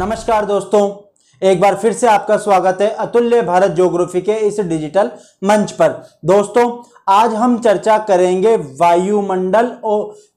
नमस्कार दोस्तों, एक बार फिर से आपका स्वागत है अतुल्य भारत ज्योग्राफी के इस डिजिटल मंच पर। दोस्तों, आज हम चर्चा करेंगे वायुमंडल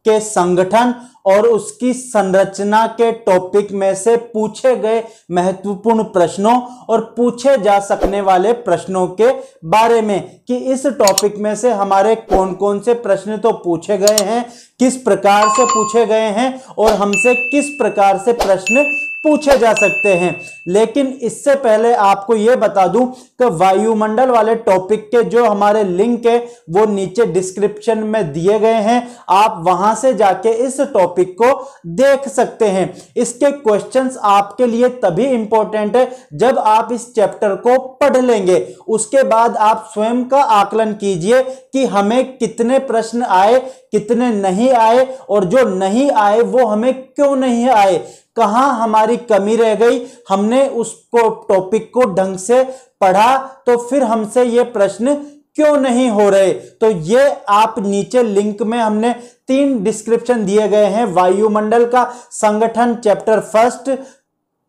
के संगठन और उसकी संरचना के टॉपिक में से पूछे गए महत्वपूर्ण प्रश्नों और पूछे जा सकने वाले प्रश्नों के बारे में कि इस टॉपिक में से हमारे कौन कौन से प्रश्न तो पूछे गए हैं, किस प्रकार से पूछे गए हैं और हमसे किस प्रकार से प्रश्न पूछे जा सकते हैं। लेकिन इससे पहले आपको यह बता दूं कि वायुमंडल वाले टॉपिक के जो हमारे लिंक है वो नीचे डिस्क्रिप्शन में दिए गए हैं, आप वहां से जाके इस टॉपिक को देख सकते हैं। इसके क्वेश्चंस आपके लिए तभी इंपॉर्टेंट है जब आप इस चैप्टर को पढ़ लेंगे। उसके बाद आप स्वयं का आकलन कीजिए कि हमें कितने प्रश्न आए, कितने नहीं आए और जो नहीं आए वो हमें क्यों नहीं आए, कहां हमारी कमी रह गई, हमने उसको टॉपिक को ढंग से पढ़ा तो फिर हमसे ये प्रश्न क्यों नहीं हो रहे। तो ये आप नीचे लिंक में हमने 3 डिस्क्रिप्शन दिए गए हैं, वायुमंडल का संगठन चैप्टर 1,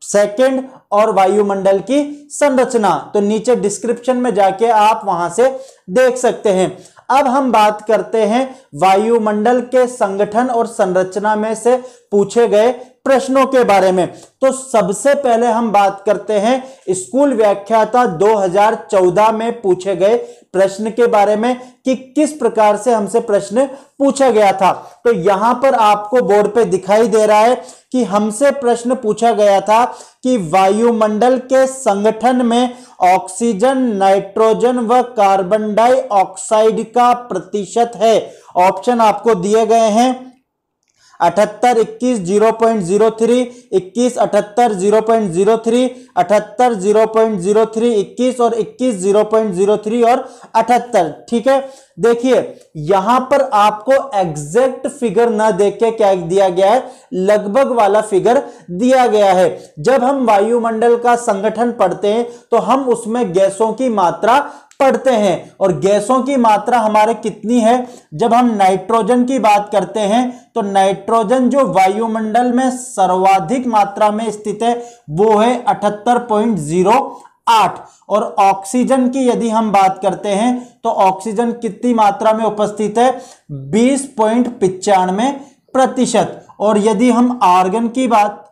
2 और वायुमंडल की संरचना। तो नीचे डिस्क्रिप्शन में जाके आप वहां से देख सकते हैं। अब हम बात करते हैं वायुमंडल के संगठन और संरचना में से पूछे गए प्रश्नों के बारे में। तो सबसे पहले हम बात करते हैं स्कूल व्याख्याता 2014 में पूछे गए प्रश्न के बारे में कि किस प्रकार से हमसे प्रश्न पूछा गया था। तो यहां पर आपको बोर्ड पे दिखाई दे रहा है कि हमसे प्रश्न पूछा गया था कि वायुमंडल के संगठन में ऑक्सीजन, नाइट्रोजन व कार्बन डाइऑक्साइड का प्रतिशत है। ऑप्शन आपको दिए गए हैं 78, 21, 0.03, 21, 78, 0.03, 78, 0.03, 21 और 21, 0.03 और 78। ठीक है, देखिए यहां पर आपको एग्जैक्ट फिगर ना देख के क्या दिया गया है, लगभग वाला फिगर दिया गया है। जब हम वायुमंडल का संगठन पढ़ते हैं तो हम उसमें गैसों की मात्रा पढ़ते हैं और गैसों की मात्रा हमारे कितनी है। जब हम नाइट्रोजन की बात करते हैं तो नाइट्रोजन जो वायुमंडल में सर्वाधिक मात्रा में स्थित है वो है 78.08 और ऑक्सीजन की यदि हम बात करते हैं तो ऑक्सीजन कितनी मात्रा में उपस्थित है 20.95%। और यदि हम आर्गन की बात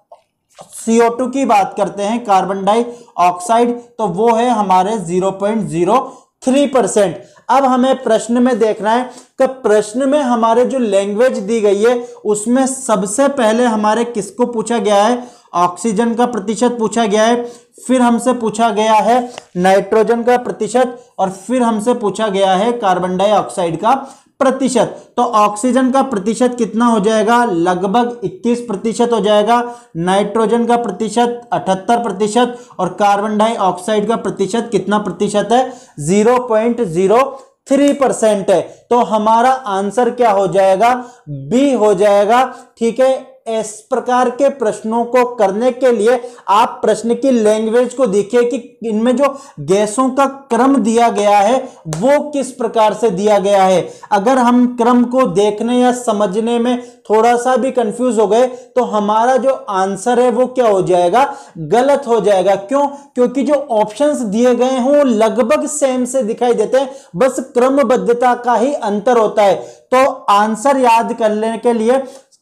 CO2 की बात करते हैं, कार्बन डाइऑक्साइड, तो वो है हमारे 0.03%। अब हमें प्रश्न में देखना है कि प्रश्न में हमारे जो लैंग्वेज दी गई है उसमें सबसे पहले हमारे किसको पूछा गया है, ऑक्सीजन का प्रतिशत पूछा गया है, फिर हमसे पूछा गया है नाइट्रोजन का प्रतिशत और फिर हमसे पूछा गया है कार्बन डाइऑक्साइड का प्रतिशत। तो ऑक्सीजन का प्रतिशत कितना हो जाएगा, लगभग 21% हो जाएगा, नाइट्रोजन का प्रतिशत 78% और कार्बन डाइऑक्साइड का प्रतिशत कितना प्रतिशत है, 0.03% है। तो हमारा आंसर क्या हो जाएगा, बी हो जाएगा। ठीक है, इस प्रकार के प्रश्नों को करने के लिए आप प्रश्न की लैंग्वेज को देखिए कि इनमें जो गैसों का क्रम दिया गया है वो किस प्रकार से दिया गया है। अगर हम क्रम को देखने या समझने में थोड़ा सा भी कंफ्यूज हो गए तो हमारा जो आंसर है वो क्या हो जाएगा, गलत हो जाएगा। क्यों? क्योंकि जो ऑप्शंस दिए गए हैं वो लगभग सेम से दिखाई देते हैं, बस क्रमबद्धता का ही अंतर होता है। तो आंसर याद करने के लिए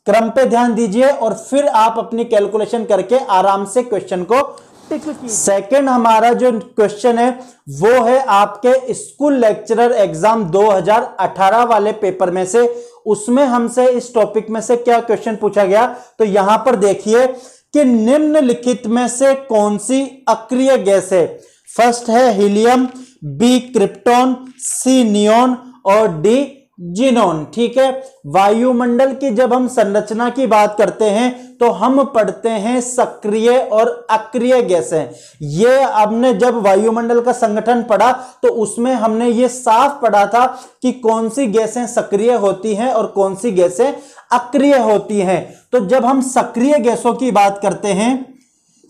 क्रम पे ध्यान दीजिए और फिर आप अपनी कैलकुलेशन करके आराम से क्वेश्चन को टिक कीजिए। सेकंड हमारा जो क्वेश्चन है वो है आपके स्कूल लेक्चरर एग्जाम 2018 वाले पेपर में से। उसमें हमसे इस टॉपिक में से क्या क्वेश्चन पूछा गया, तो यहां पर देखिए कि निम्नलिखित में से कौन सी अक्रिय गैस है। फर्स्ट है हीलियम, बी क्रिप्टॉन, सी नियोन और डी जिनोन। ठीक है, वायुमंडल की जब हम संरचना की बात करते हैं तो हम पढ़ते हैं सक्रिय और अक्रिय गैसें। ये हमने जब वायुमंडल का संगठन पढ़ा तो उसमें हमने ये साफ पढ़ा था कि कौन सी गैसें सक्रिय होती हैं और कौन सी गैसें अक्रिय होती हैं। तो जब हम सक्रिय गैसों की बात करते हैं,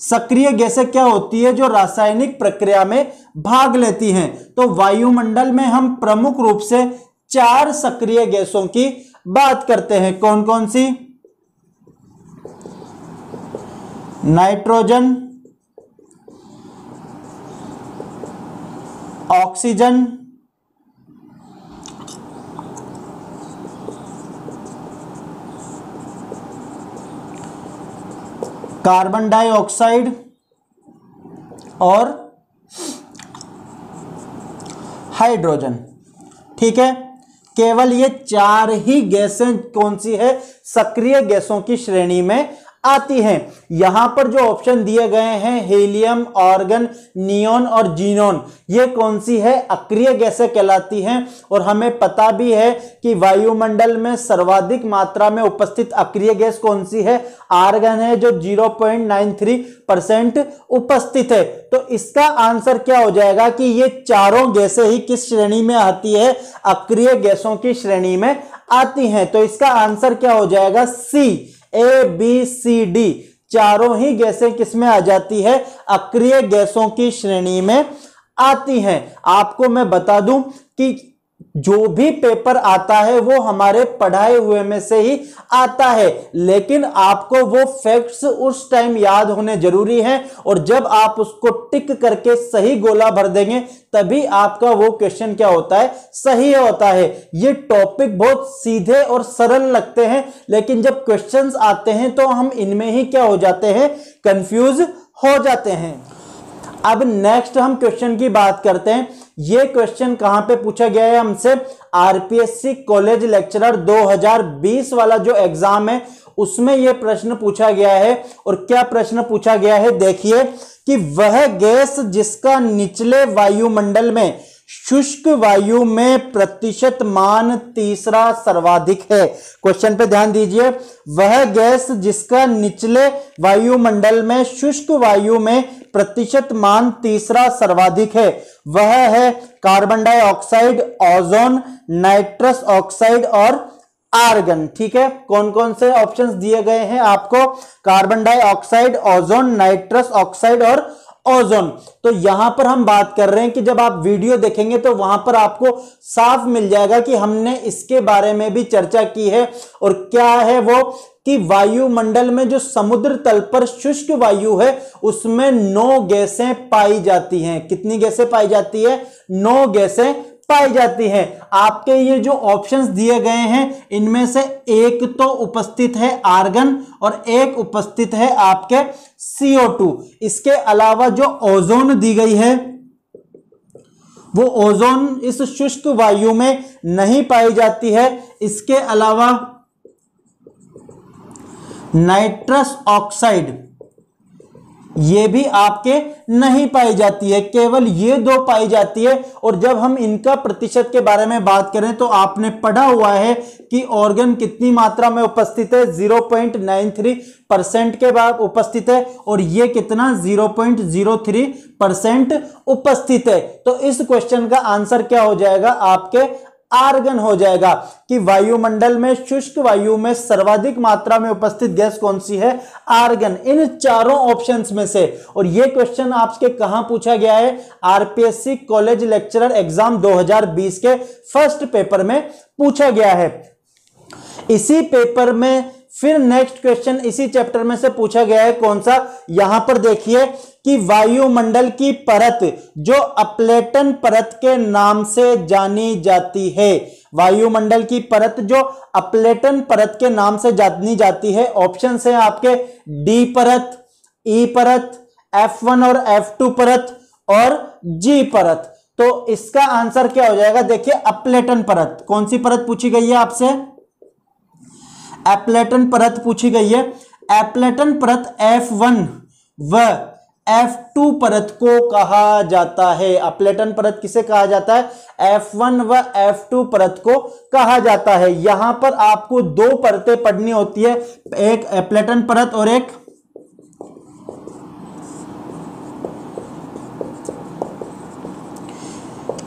सक्रिय गैसें क्या होती है, जो रासायनिक प्रक्रिया में भाग लेती हैं। तो वायुमंडल में हम प्रमुख रूप से 4 सक्रिय गैसों की बात करते हैं। कौन कौन सी? नाइट्रोजन, ऑक्सीजन, कार्बन डाइऑक्साइड और हाइड्रोजन। ठीक है, केवल ये 4 ही गैसें कौन सी है, सक्रिय गैसों की श्रेणी में आती हैं। यहां पर जो ऑप्शन दिए गए हैं हीलियम, आर्गन, नियोन और जीनोन, ये कौन सी है, अक्रिय गैसें कहलाती हैं। और हमें पता भी है कि वायुमंडल में सर्वाधिक मात्रा में उपस्थित अक्रिय गैस कौन सी है, आर्गन है, जो 0.93% उपस्थित है। तो इसका आंसर क्या हो जाएगा कि ये चारों गैसें ही किस श्रेणी में आती है, अक्रिय गैसों की श्रेणी में आती हैं। तो इसका आंसर क्या हो जाएगा, सी, ए बी सी डी, चारों ही गैसें किसमें आ जाती है, अक्रिय गैसों की श्रेणी में आती हैं। आपको मैं बता दूं कि जो भी पेपर आता है वो हमारे पढ़ाए हुए में से ही आता है, लेकिन आपको वो फैक्ट्स उस टाइम याद होने जरूरी हैं। और जब आप उसको टिक करके सही गोला भर देंगे तभी आपका वो क्वेश्चन क्या होता है, सही होता है। ये टॉपिक बहुत सीधे और सरल लगते हैं, लेकिन जब क्वेश्चंस आते हैं तो हम इनमें ही क्या हो जाते हैं, कंफ्यूज हो जाते हैं। अब नेक्स्ट हम क्वेश्चन की बात करते हैं। ये क्वेश्चन कहां पे पूछा गया है हमसे, आरपीएससी कॉलेज लेक्चरर 2020 वाला जो एग्जाम है उसमें यह प्रश्न पूछा गया है। और क्या प्रश्न पूछा गया है, देखिए कि वह गैस जिसका निचले वायुमंडल में शुष्क वायु में प्रतिशत मान तीसरा सर्वाधिक है। क्वेश्चन पे ध्यान दीजिए, वह गैस जिसका निचले वायुमंडल में शुष्क वायु में प्रतिशत मान तीसरा सर्वाधिक है, वह है carbon dioxide, ozone, nitrous oxide और आर्गन। ठीक है, कौन कौन से ऑप्शंस दिए गए हैं आपको, carbon dioxide, ozone, nitrous oxide और ओजोन। तो यहां पर हम बात कर रहे हैं कि जब आप वीडियो देखेंगे तो वहां पर आपको साफ मिल जाएगा कि हमने इसके बारे में भी चर्चा की है। और क्या है वो कि वायुमंडल में जो समुद्र तल पर शुष्क वायु है उसमें 9 गैसें पाई जाती हैं। कितनी गैसें पाई जाती है, 9 गैसें पाई जाती हैं। आपके ये जो ऑप्शंस दिए गए हैं इनमें से एक तो उपस्थित है आर्गन और एक उपस्थित है आपके CO2। इसके अलावा जो ओजोन दी गई है वो ओजोन इस शुष्क वायु में नहीं पाई जाती है। इसके अलावा नाइट्रस ऑक्साइड ये भी आपके नहीं पाई जाती है, केवल ये 2 पाई जाती है। और जब हम इनका प्रतिशत के बारे में बात करें तो आपने पढ़ा हुआ है कि ऑर्गन कितनी मात्रा में उपस्थित है, 0.93% के बाद उपस्थित है और ये कितना 0.03% उपस्थित है। तो इस क्वेश्चन का आंसर क्या हो जाएगा, आपके आर्गन हो जाएगा कि वायुमंडल में शुष्क वायु में सर्वाधिक मात्रा में उपस्थित गैस कौन सी है, आर्गन, इन चारों ऑप्शंस में से। और यह क्वेश्चन आपके कहां पूछा गया है, आरपीएससी कॉलेज लेक्चरर एग्जाम 2020 के फर्स्ट पेपर में पूछा गया है। इसी पेपर में फिर नेक्स्ट क्वेश्चन इसी चैप्टर में से पूछा गया है, कौन सा, यहां पर देखिए कि वायुमंडल की परत जो अपलेटन परत के नाम से जानी जाती है, वायुमंडल की परत जो अपलेटन परत के नाम से जानी जाती है। ऑप्शन है आपके डी परत, ई परत, F1 और F2 परत और G परत। तो इसका आंसर क्या हो जाएगा, देखिए अपलेटन परत। कौन सी परत पूछी गई है आपसे, एप्लेटन परत पूछी गई है। एप्लेटन परत F1 व F2 परत को कहा जाता है। अपलेटन परत किसे कहा जाता है, F1 व F2 परत को कहा जाता है। यहां पर आपको 2 परतें पढ़नी होती है, एक एप्लेटन परत और एक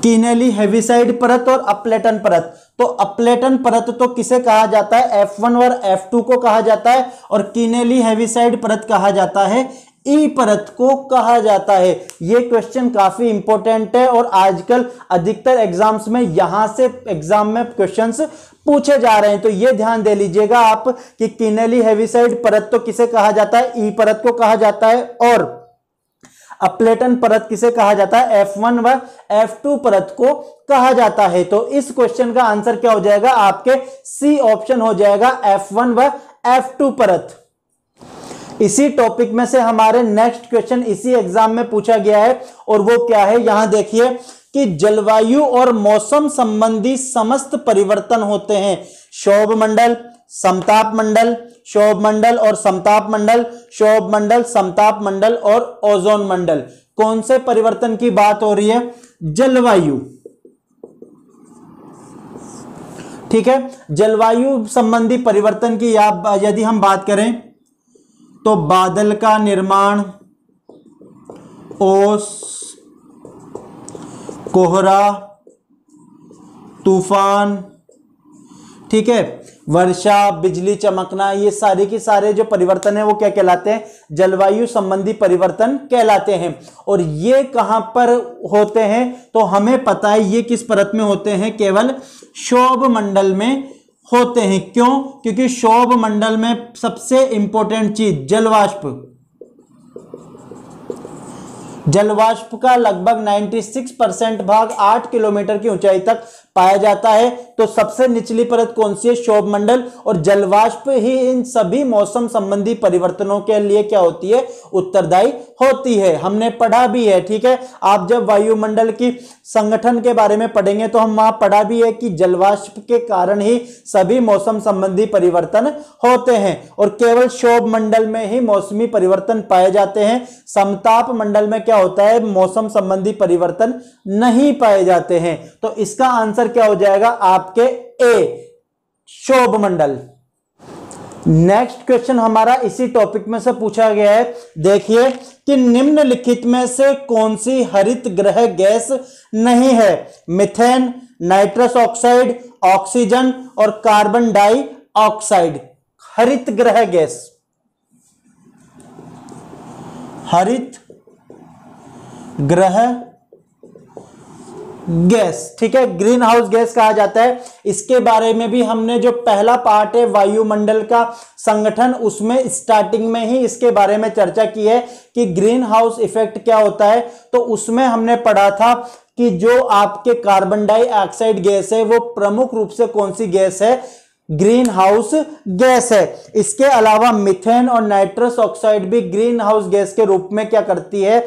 कीनेली हेविसाइड परत और अपलेटन परत। तो अपलेटन परत तो किसे कहा जाता है, F1 और F2 को कहा जाता है और कीनेली हेविसाइड परत कहा जाता है ई परत को कहा जाता है। ये क्वेश्चन काफी इंपॉर्टेंट है और आजकल अधिकतर एग्जाम्स में यहां से एग्जाम में क्वेश्चंस पूछे जा रहे हैं, तो ये ध्यान दे लीजिएगा आप कि किनेली हेविसाइड परत तो किसे कहा जाता है, ई परत को कहा जाता है, और अपलेटन परत किसे कहा जाता है, F1 व F2 परत को कहा जाता है। तो इस क्वेश्चन का आंसर क्या हो जाएगा, आपके सी ऑप्शन हो जाएगा, F1 व F2 परत। इसी टॉपिक में से हमारे नेक्स्ट क्वेश्चन इसी एग्जाम में पूछा गया है और वो क्या है, यहां देखिए कि जलवायु और मौसम संबंधी समस्त परिवर्तन होते हैं क्षोभ मंडल, समताप मंडल, क्षोभ मंडल और समताप मंडल, क्षोभ मंडल, समताप मंडल और ओजोन मंडल। कौन से परिवर्तन की बात हो रही है, जलवायु। ठीक है, जलवायु संबंधी परिवर्तन की यदि हम बात करें तो बादल का निर्माण, ओस, कोहरा, तूफान, ठीक है, वर्षा, बिजली चमकना, ये सारे के सारे जो परिवर्तन है वो क्या कहलाते हैं, जलवायु संबंधी परिवर्तन कहलाते हैं। और ये कहां पर होते हैं, तो हमें पता है ये किस परत में होते हैं, केवल क्षोभ मंडल में होते हैं। क्यों, क्योंकि क्षोभ मंडल में सबसे इंपॉर्टेंट चीज जलवाष्प का लगभग 96% भाग 8 किलोमीटर की ऊंचाई तक पाया जाता है। तो सबसे निचली परत कौन सी है, क्षोभ मंडल, और जलवाष्प ही इन सभी मौसम संबंधी परिवर्तनों के लिए क्या होती है, उत्तरदायी होती है। हमने पढ़ा भी है, ठीक है, आप जब वायुमंडल की संगठन के बारे में पढ़ेंगे तो हम वहां पढ़ा भी है कि जलवाष्प के कारण ही सभी मौसम संबंधी परिवर्तन होते हैं और केवल क्षोभ मंडल में ही मौसमी परिवर्तन पाए जाते हैं। समताप मंडल में क्या होता है, मौसम संबंधी परिवर्तन नहीं पाए जाते हैं। तो इसका आंसर क्या हो जाएगा, आपके ए, क्षोभ मंडल। नेक्स्ट क्वेश्चन हमारा इसी टॉपिक में से पूछा गया है। देखिए कि निम्नलिखित में से कौन सी हरित गृह गैस नहीं है, मीथेन, नाइट्रस ऑक्साइड, ऑक्सीजन और कार्बन डाइऑक्साइड। हरित गृह गैस, हरित गृह गैस, ठीक है, ग्रीन हाउस गैस कहा जाता है। इसके बारे में भी हमने जो पहला पार्ट है वायुमंडल का संगठन, उसमें स्टार्टिंग में ही इसके बारे में चर्चा की है कि ग्रीन हाउस इफेक्ट क्या होता है। तो उसमें हमने पढ़ा था कि जो आपके कार्बन डाइऑक्साइड गैस है वो प्रमुख रूप से कौन सी गैस है, ग्रीन हाउस गैस है। इसके अलावा मीथेन और नाइट्रस ऑक्साइड भी ग्रीन हाउस गैस के रूप में क्या करती है,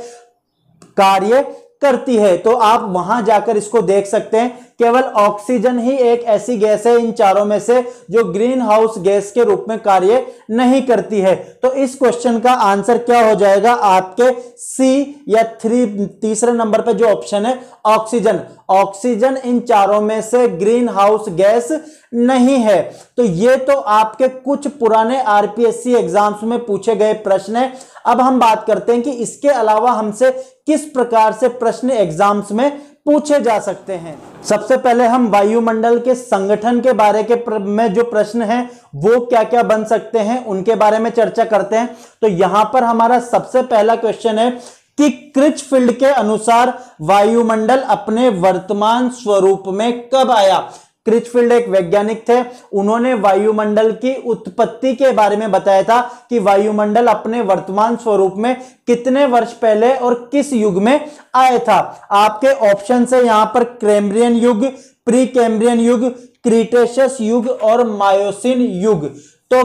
कार्य करती है। तो आप वहां जाकर इसको देख सकते हैं। केवल ऑक्सीजन ही एक ऐसी गैस है इन चारों में से जो ग्रीन हाउस गैस के रूप में कार्य नहीं करती है। तो इस क्वेश्चन का आंसर क्या हो जाएगा, आपके सी या तीसरे नंबर पे जो ऑप्शन है ऑक्सीजन। ऑक्सीजन इन चारों में से ग्रीन हाउस गैस नहीं है। तो ये तो आपके कुछ पुराने आरपीएससी एग्जाम्स में पूछे गए प्रश्न है। अब हम बात करते हैं कि इसके अलावा हमसे किस प्रकार से प्रश्न एग्जाम्स में पूछे जा सकते हैं। सबसे पहले हम वायुमंडल के संगठन के बारे में जो प्रश्न हैं वो क्या क्या बन सकते हैं उनके बारे में चर्चा करते हैं। तो यहां पर हमारा सबसे पहला क्वेश्चन है कि क्रिचफील्ड के अनुसार वायुमंडल अपने वर्तमान स्वरूप में कब आया। क्रिचफील्ड एक वैज्ञानिक थे, उन्होंने वायुमंडल की उत्पत्ति के बारे में बताया था कि वायुमंडल अपने वर्तमान स्वरूप में कितने वर्ष पहले और किस युग में आया था। आपके ऑप्शन है यहां पर कैम्ब्रियन युग, प्री कैम्ब्रियन युग, क्रीटेशियस युग और मायोसिन युग। तो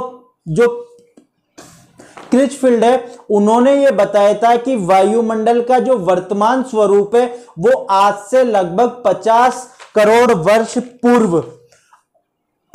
जो क्रिचफील्ड है उन्होंने ये बताया था कि वायुमंडल का जो वर्तमान स्वरूप है वो आज से लगभग 50 करोड़ वर्ष पूर्व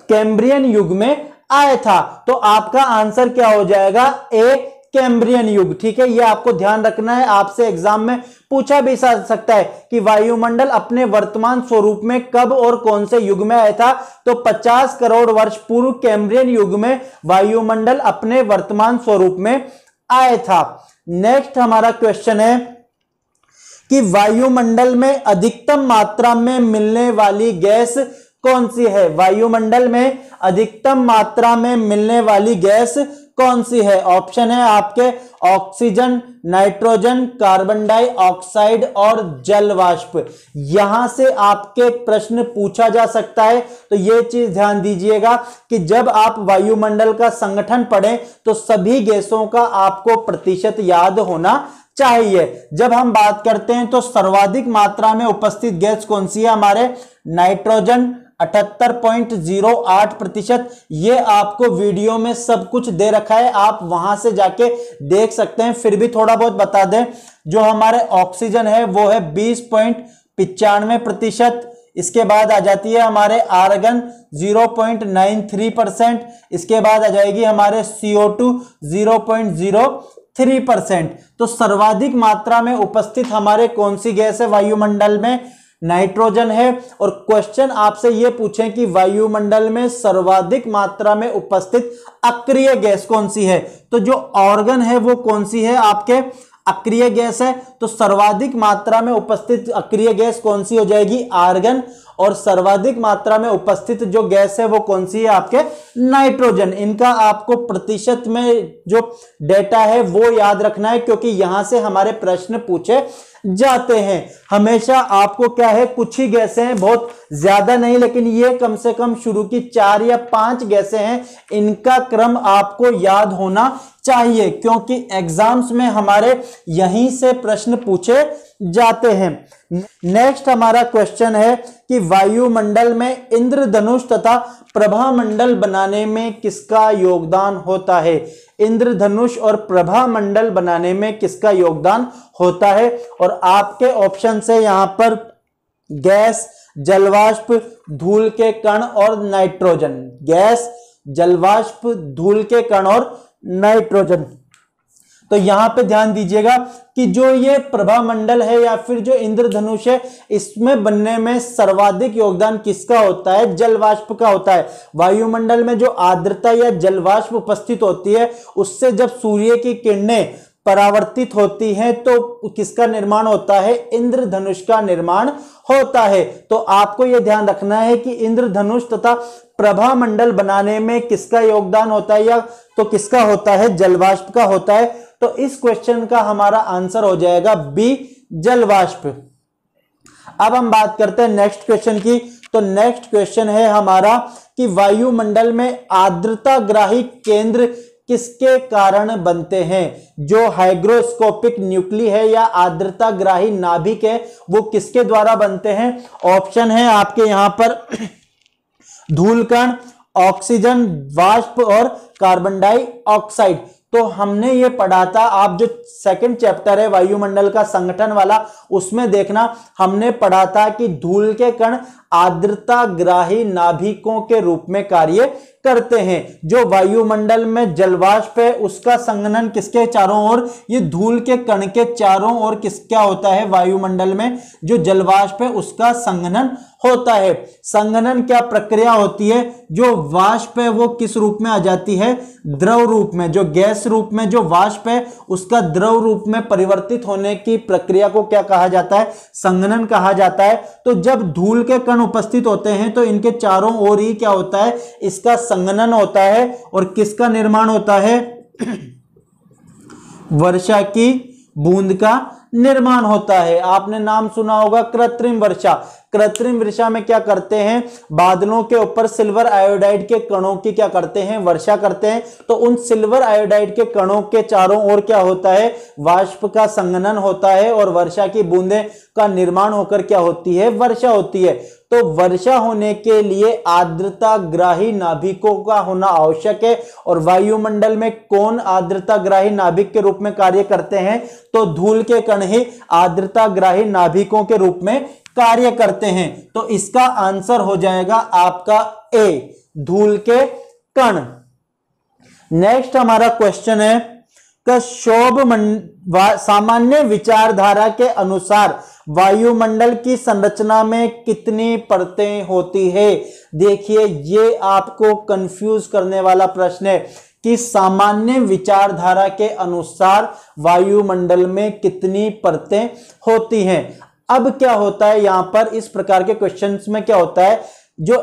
कैम्ब्रियन युग में आया था। तो आपका आंसर क्या हो जाएगा, ए, कैम्ब्रियन युग। ठीक है, ये आपको ध्यान रखना है, आपसे एग्जाम में पूछा भी जा सकता है कि वायुमंडल अपने वर्तमान स्वरूप में कब और कौन से युग में आया था। तो 50 करोड़ वर्ष पूर्व कैम्ब्रियन युग में वायुमंडल अपने वर्तमान स्वरूप में आया था। नेक्स्ट हमारा क्वेश्चन है कि वायुमंडल में अधिकतम मात्रा में मिलने वाली गैस कौन सी है। वायुमंडल में अधिकतम मात्रा में मिलने वाली गैस कौन सी है? ऑप्शन है आपके ऑक्सीजन, नाइट्रोजन, कार्बन डाइऑक्साइड और जल वाष्प। यहां से आपके प्रश्न पूछा जा सकता है। तो यह चीज ध्यान दीजिएगा कि जब आप वायुमंडल का संगठन पढ़ें तो सभी गैसों का आपको प्रतिशत याद होना चाहिए। जब हम बात करते हैं तो सर्वाधिक मात्रा में उपस्थित गैस कौन सी है? हमारे नाइट्रोजन 78.08%। ये आपको वीडियो में सब कुछ दे रखा है, आप वहां से जाके देख सकते हैं। फिर भी थोड़ा बहुत बता दें, जो हमारे ऑक्सीजन है वो है 20.95%। इसके बाद आ जाती है हमारे आर्गन 0.93%। इसके बाद आ जाएगी हमारे CO2 0.03%। तो सर्वाधिक मात्रा में उपस्थित हमारे कौन सी गैस है वायुमंडल में? नाइट्रोजन है। और क्वेश्चन आपसे यह पूछें कि वायुमंडल में सर्वाधिक मात्रा में उपस्थित अक्रिय गैस कौन सी है, तो जो ऑर्गन है वो कौन सी है? आपके अक्रिय गैस है। तो सर्वाधिक मात्रा में उपस्थित अक्रिय गैस कौन सी हो जाएगी? आर्गन। और सर्वाधिक मात्रा में उपस्थित जो गैस है वो कौन सी है? आपके नाइट्रोजन। इनका आपको प्रतिशत में जो डेटा है वो याद रखना है, क्योंकि यहां से हमारे प्रश्न पूछे जाते हैं। हमेशा आपको क्या है, कुछ ही गैसें हैं, बहुत ज्यादा नहीं, लेकिन ये कम से कम शुरू की 4 या 5 गैसें हैं, इनका क्रम आपको याद होना चाहिए, क्योंकि एग्जाम्स में हमारे यहीं से प्रश्न पूछे जाते हैं। नेक्स्ट हमारा क्वेश्चन है कि वायुमंडल में इंद्रधनुष तथा प्रभामंडल बनाने में किसका योगदान होता है? इंद्रधनुष और प्रभामंडल बनाने में किसका योगदान होता है? और आपके ऑप्शन से यहां पर गैस, जलवाष्प, धूल के कण और नाइट्रोजन। गैस, जलवाष्प, धूल के कण और नाइट्रोजन। तो यहां पे ध्यान दीजिएगा कि जो ये प्रभामंडल है या फिर जो इंद्रधनुष है, इसमें बनने में सर्वाधिक योगदान किसका होता है? जलवाष्प का होता है। वायुमंडल में जो आर्द्रता या जलवाष्प उपस्थित होती है, उससे जब सूर्य की किरणें परावर्तित होती हैं तो किसका निर्माण होता है? इंद्रधनुष का निर्माण होता है। तो आपको यह ध्यान रखना है कि इंद्रधनुष तथा प्रभामंडल बनाने में किसका योगदान होता है, या तो किसका होता है? जलवाष्प का होता है। तो इस क्वेश्चन का हमारा आंसर हो जाएगा बी, जलवाष्प। अब हम बात करते हैं नेक्स्ट क्वेश्चन की। तो नेक्स्ट क्वेश्चन है हमारा कि वायुमंडल में आर्द्रताग्राही केंद्र किसके कारण बनते हैं? जो हाइग्रोस्कोपिक न्यूक्ली है या आर्द्रताग्राही नाभिक है, वो किसके द्वारा बनते हैं? ऑप्शन है आपके यहां पर धूलकण, ऑक्सीजन वाष्प और कार्बन डाइऑक्साइड। तो हमने ये पढ़ा था, आप जो सेकंड चैप्टर है वायुमंडल का संगठन वाला, उसमें देखना, हमने पढ़ा था कि धूल के कण आर्द्रताग्राही नाभिकों के रूप में कार्य करते हैं। जो वायुमंडल में जलवाष्प है उसका संघनन किसके चारों ओर? ये धूल के कण के चारों ओर क्या होता है? वायुमंडल में जो जलवाष्प है उसका संघनन होता है। संघनन क्या प्रक्रिया होती है? जो वाष्प है वो किस रूप में आ जाती है? द्रव रूप में। जो गैस रूप में जो वाष्प है उसका द्रव रूप में परिवर्तित होने की प्रक्रिया को क्या कहा जाता है? संघनन कहा जाता है। तो जब धूल के कण उपस्थित होते हैं तो इनके चारों ओर ही क्या होता है? इसका संघनन होता है। और किसका निर्माण होता है? वर्षा की बूंद का निर्माण होता है। आपने नाम सुना होगा कृत्रिम वर्षा। कृत्रिम वर्षा में क्या करते हैं? बादलों के ऊपर सिल्वर आयोडाइड के कणों की क्या करते हैं? वर्षा करते हैं। तो उन सिल्वर आयोडाइड के कणों के चारों ओर क्या होता है? वाष्प का संघनन होता है और वर्षा की बूंदें का निर्माण होकर क्या होती है? वर्षा होती है। तो वर्षा होने के लिए आर्द्रताग्राही नाभिकों का होना आवश्यक है। और वायुमंडल में कौन आर्द्रताग्राही नाभिक के रूप में कार्य करते हैं? तो धूल के कण ही आर्द्रताग्राही नाभिकों के रूप में कार्य करते हैं। तो इसका आंसर हो जाएगा आपका ए, धूल के कण। नेक्स्ट हमारा क्वेश्चन है कि सामान्य विचारधारा के अनुसार वायुमंडल की संरचना में कितनी परतें होती है? देखिए, ये आपको कंफ्यूज करने वाला प्रश्न है कि सामान्य विचारधारा के अनुसार वायुमंडल में कितनी परतें होती हैं। अब क्या होता है यहां पर, इस प्रकार के क्वेश्चंस में क्या होता है, जो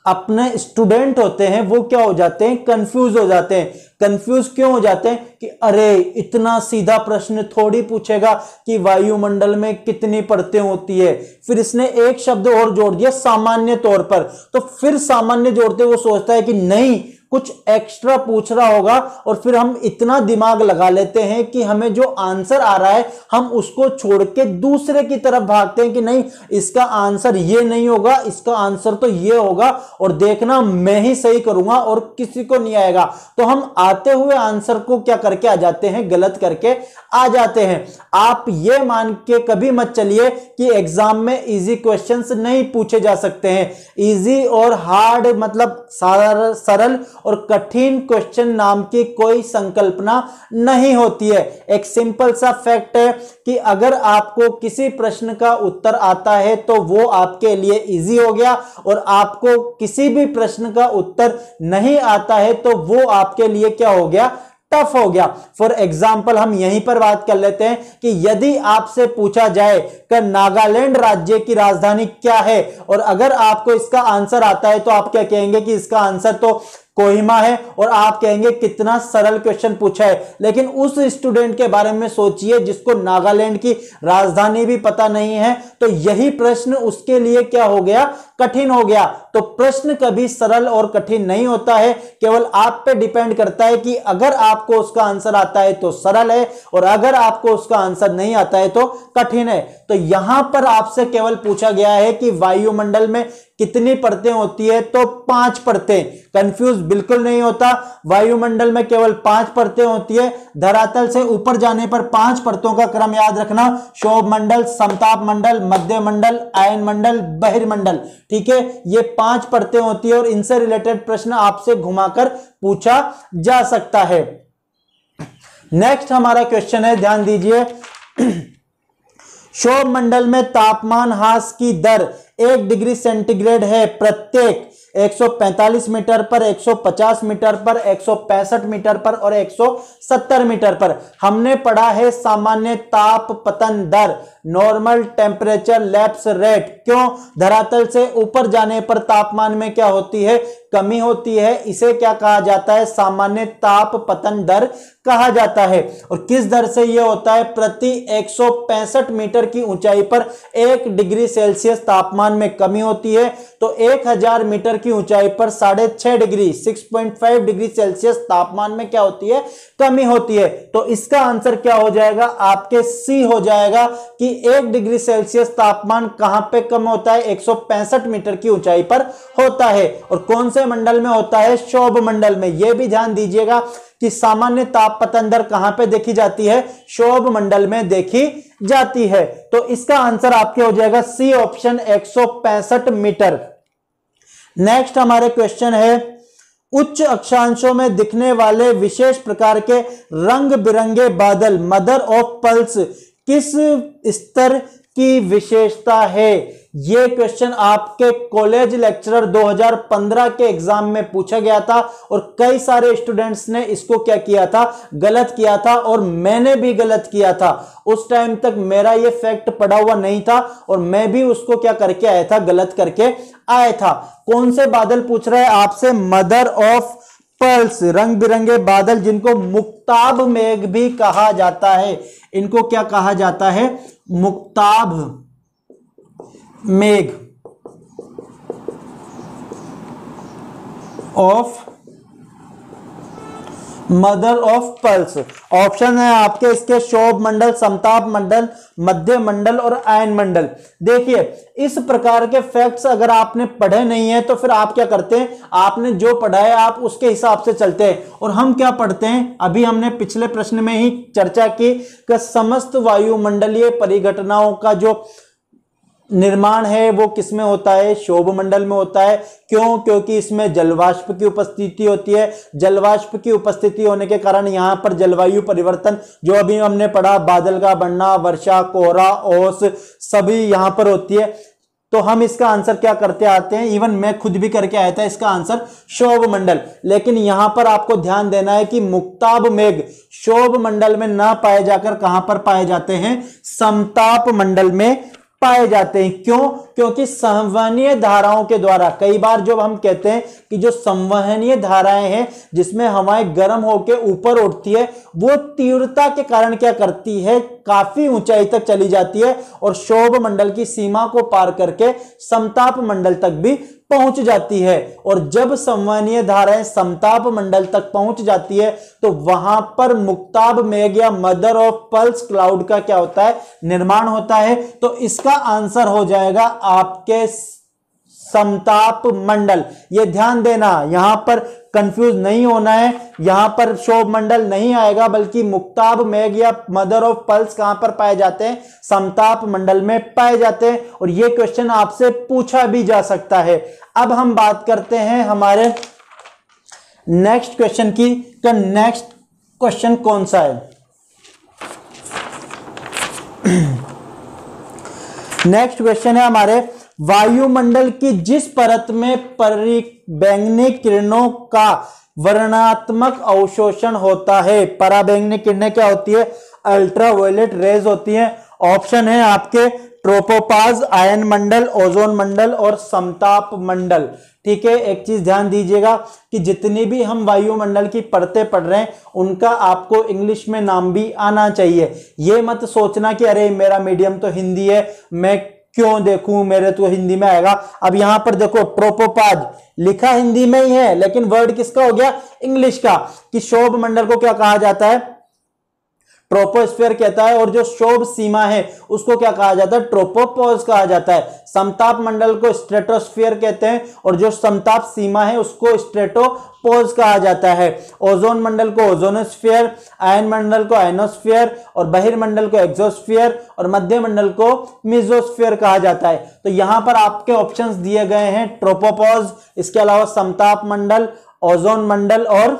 अपने स्टूडेंट होते हैं वो क्या हो जाते हैं, कंफ्यूज हो जाते हैं। कंफ्यूज क्यों हो जाते हैं कि अरे इतना सीधा प्रश्न थोड़ी पूछेगा कि वायुमंडल में कितनी परतें होती है। फिर इसने एक शब्द और जोड़ दिया सामान्य तौर पर, तो फिर सामान्य जोड़ते वो सोचता है कि नहीं कुछ एक्स्ट्रा पूछ रहा होगा, और फिर हम इतना दिमाग लगा लेते हैं कि हमें जो आंसर आ रहा है हम उसको छोड़ के दूसरे की तरफ भागते हैं कि नहीं इसका आंसर ये नहीं होगा, इसका आंसर तो ये होगा, और देखना मैं ही सही करूंगा और किसी को नहीं आएगा। तो हम आते हुए आंसर को क्या करके आ जाते हैं, गलत करके आ जाते हैं। आप ये मान के कभी मत चलिए कि एग्जाम में इजी क्वेश्चंस नहीं पूछे जा सकते हैं। इजी और हार्ड मतलब सरल और कठिन क्वेश्चन नाम की कोई संकल्पना नहीं होती है। एक सिंपल सा फैक्ट है कि अगर आपको किसी प्रश्न का उत्तर आता है तो वो आपके लिए इजी हो गया, और आपको किसी भी प्रश्न का उत्तर नहीं आता है तो वो आपके लिए क्या हो गया, टफ हो गया। फॉर एग्जाम्पल हम यहीं पर बात कर लेते हैं कि यदि आपसे पूछा जाए कि नागालैंड राज्य की राजधानी क्या है, और अगर आपको इसका आंसर आता है तो आप क्या कहेंगे कि इसका आंसर तो कोहिमा है, और आप कहेंगे कितना सरल क्वेश्चन पूछा है। लेकिन उस स्टूडेंट के बारे में सोचिए जिसको नागालैंड की राजधानी भी पता नहीं है, तो यही प्रश्न उसके लिए क्या हो गया, कठिन हो गया। तो प्रश्न कभी सरल और कठिन नहीं होता है, केवल आप पे डिपेंड करता है कि अगर आपको उसका आंसर आता है तो सरल है, और अगर आपको उसका आंसर नहीं आता है तो कठिन है। तो यहां पर आपसे केवल पूछा गया है कि वायुमंडल में कितनी परतें होती है, तो 5 परतें। कंफ्यूज बिल्कुल नहीं होता, वायुमंडल में केवल 5 परतें होती है। धरातल से ऊपर जाने पर 5 परतों का क्रम याद रखना, क्षोभ मंडल, समताप मंडल, मध्य मंडल, आयन मंडल, बहिर्मंडल। ठीक है, ये 5 परतें होती है और इनसे रिलेटेड प्रश्न आपसे घुमाकर पूछा जा सकता है। नेक्स्ट हमारा क्वेश्चन है, ध्यान दीजिए। क्षोभ मंडल में तापमान ह्रास की दर 1 डिग्री सेंटीग्रेड है प्रत्येक 145 मीटर पर, 150 मीटर पर, 165 मीटर पर और 170 मीटर पर। हमने पढ़ा है सामान्य ताप पतन दर, नॉर्मल टेम्परेचर लैप्स रेट। क्यों? धरातल से ऊपर जाने पर तापमान में क्या होती है, कमी होती है। इसे क्या कहा जाता है, सामान्य ताप पतन दर कहा जाता है। और किस दर से यह होता है, प्रति 165 मीटर की ऊंचाई पर 1 डिग्री सेल्सियस तापमान में कमी होती है। तो 1000 मीटर की ऊंचाई पर 6.5 डिग्री 6.5 डिग्री सेल्सियस तापमान में क्या होती है, कमी होती है। तो इसका आंसर क्या हो जाएगा, आपके सी हो जाएगा कि 1 डिग्री सेल्सियस तापमान कहां पे कम होता है, 165 मीटर की ऊंचाई पर होता है। और कौन से मंडल में होता है, क्षोभ मंडल में। यह भी ध्यान दीजिएगा कि सामान्य ताप पतन दर कहां पे देखी जाती है, क्षोभ मंडल में देखी जाती है। तो इसका आंसर आपके हो जाएगा सी ऑप्शन 165 मीटर। नेक्स्ट हमारे क्वेश्चन है, उच्च अक्षांशों में दिखने वाले विशेष प्रकार के रंग बिरंगे बादल मदर ऑफ पल्स किस स्तर की विशेषता है। यह क्वेश्चन आपके कॉलेज लेक्चरर 2015 के एग्जाम में पूछा गया था, और कई सारे स्टूडेंट्स ने इसको क्या किया था, गलत किया था, और मैंने भी गलत किया था। उस टाइम तक मेरा ये फैक्ट पढ़ा हुआ नहीं था और मैं भी उसको क्या करके आया था, गलत करके आया था। कौन से बादल पूछ रहे हैं आपसे, मदर ऑफ पर्ल्स, रंग बिरंगे बादल जिनको मुक्ताब मेघ भी कहा जाता है। इनको क्या कहा जाता है, मुक्ताब मेघ of mother of pearls. Option है आपके इसके क्षोभ मंडल, समताप मंडल, मध्य मंडल और आयन मंडल। देखिए इस प्रकार के फैक्ट्स अगर आपने पढ़े नहीं है तो फिर आप क्या करते हैं, आपने जो पढ़ा है आप उसके हिसाब से चलते हैं। और हम क्या पढ़ते हैं, अभी हमने पिछले प्रश्न में ही चर्चा की कि समस्त वायुमंडलीय परिघटनाओं का जो निर्माण है वो किसमें होता है, क्षोभ मंडल में होता है। क्यों? क्योंकि इसमें जलवाष्प की उपस्थिति होती है। जलवाष्प की उपस्थिति होने के कारण यहां पर जलवायु परिवर्तन जो अभी हमने पढ़ा, बादल का बनना, वर्षा, कोहरा, ओस सभी यहां पर होती है। तो हम इसका आंसर क्या करते आते हैं, इवन मैं खुद भी करके आया था इसका आंसर क्षोभ मंडल। लेकिन यहां पर आपको ध्यान देना है कि मुक्ताब मेघ क्षोभ मंडल में ना पाए जाकर कहां पर पाए जाते हैं, समताप मंडल में पाए जाते हैं। क्यों? क्योंकि संवहनीय धाराओं के द्वारा, कई बार जब हम कहते हैं कि जो संवहनीय धाराएं हैं जिसमें हवाएं गर्म होकर ऊपर उठती है, वो तीव्रता के कारण क्या करती है, काफी ऊंचाई तक चली जाती है और क्षोभ मंडल की सीमा को पार करके समताप मंडल तक भी पहुंच जाती है। और जब संवहनीय धाराएं समताप मंडल तक पहुंच जाती है तो वहां पर मुक्ताभ मेघ या मदर ऑफ पल्स क्लाउड का क्या होता है, निर्माण होता है। तो इसका आंसर हो जाएगा आपके समताप मंडल। ये ध्यान देना, यहां पर कंफ्यूज नहीं होना है, यहां पर क्षोभ मंडल नहीं आएगा, बल्कि मुक्ताभ मेघ या मदर ऑफ पल्स कहां पर पाए जाते हैं, समताप मंडल में पाए जाते हैं। और यह क्वेश्चन आपसे पूछा भी जा सकता है। अब हम बात करते हैं हमारे नेक्स्ट क्वेश्चन की। तो नेक्स्ट क्वेश्चन कौन सा है? नेक्स्ट क्वेश्चन है हमारे, वायुमंडल की जिस परत में पराबैंगनी किरणों का वर्णनात्मक अवशोषण होता है। पराबैंगनी किरणें क्या होती है? अल्ट्रावायलेट रेज होती हैं। ऑप्शन है आपके ट्रोपोपाज, आयन मंडल, ओजोन मंडल और समताप मंडल। ठीक है, एक चीज ध्यान दीजिएगा कि जितनी भी हम वायुमंडल की परतें पढ़ रहे हैं उनका आपको इंग्लिश में नाम भी आना चाहिए। ये मत सोचना कि अरे मेरा मीडियम तो हिंदी है, मैं क्यों देखूं, मेरे तो हिंदी में आएगा। अब यहां पर देखो, ट्रोपोपाज लिखा हिंदी में ही है, लेकिन वर्ड किसका हो गया? इंग्लिश का। कि क्षोभ मंडल को क्या कहा जाता है? ट्रोपोस्फीयर कहता है। और जो क्षोभ सीमा है उसको क्या कहा जाता है? ट्रोपोपॉज कहा जाता है। समताप मंडल को स्ट्रेटोस्फीयर कहते हैं और जो समताप सीमा है उसको स्ट्रेटोपोज कहा जाता है। ओजोन मंडल को ओजोनोस्फीयर, आयन मंडल को आयनोस्फीयर और बहिर्मंडल को एक्सोस्फीयर और मध्य मंडल को मेसोस्फीयर कहा जाता है। तो यहां पर आपके ऑप्शंस दिए गए हैं, ट्रोपोपॉज, इसके अलावा समताप मंडल, ओजोन मंडल और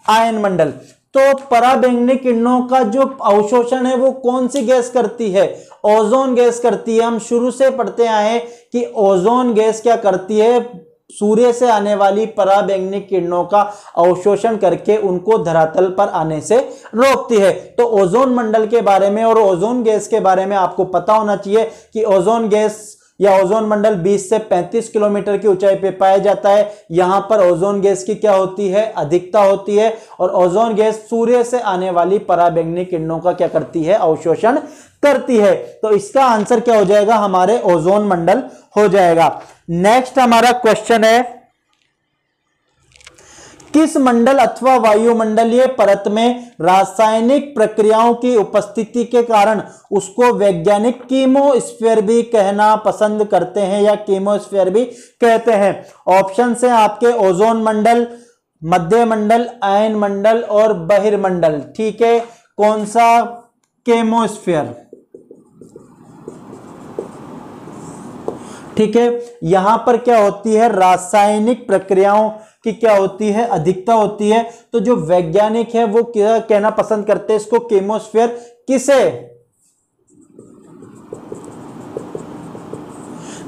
आयन मंडल। तो पराबैंगनी किरणों का जो अवशोषण है वो कौन सी गैस करती है? ओजोन गैस करती है। हम शुरू से पढ़ते आए हैं कि ओजोन गैस क्या करती है? सूर्य से आने वाली पराबैंगनी किरणों का अवशोषण करके उनको धरातल पर आने से रोकती है। तो ओजोन मंडल के बारे में और ओजोन गैस के बारे में आपको पता होना चाहिए कि ओजोन गैस या ओजोन मंडल 20 से 35 किलोमीटर की ऊंचाई पे पाया जाता है। यहां पर ओजोन गैस की क्या होती है? अधिकता होती है। और ओजोन गैस सूर्य से आने वाली पराबैंगनी किरणों का क्या करती है? अवशोषण करती है। तो इसका आंसर क्या हो जाएगा? हमारे ओजोन मंडल हो जाएगा। नेक्स्ट हमारा क्वेश्चन है, किस मंडल अथवा वायुमंडलीय परत में रासायनिक प्रक्रियाओं की उपस्थिति के कारण उसको वैज्ञानिक कीमोस्फीयर भी कहना पसंद करते हैं या कीमोस्फीयर भी कहते हैं? ऑप्शन है आपके ओजोन मंडल, मध्य मंडल, आयन मंडल और बहिर्मंडल। ठीक है, कौन सा? कीमोस्फीयर। ठीक है, यहां पर क्या होती है? रासायनिक प्रक्रियाओं की क्या होती है? अधिकता होती है। तो जो वैज्ञानिक है वो क्या कहना पसंद करते हैं इसको? कीमोस्फीयर। किसे?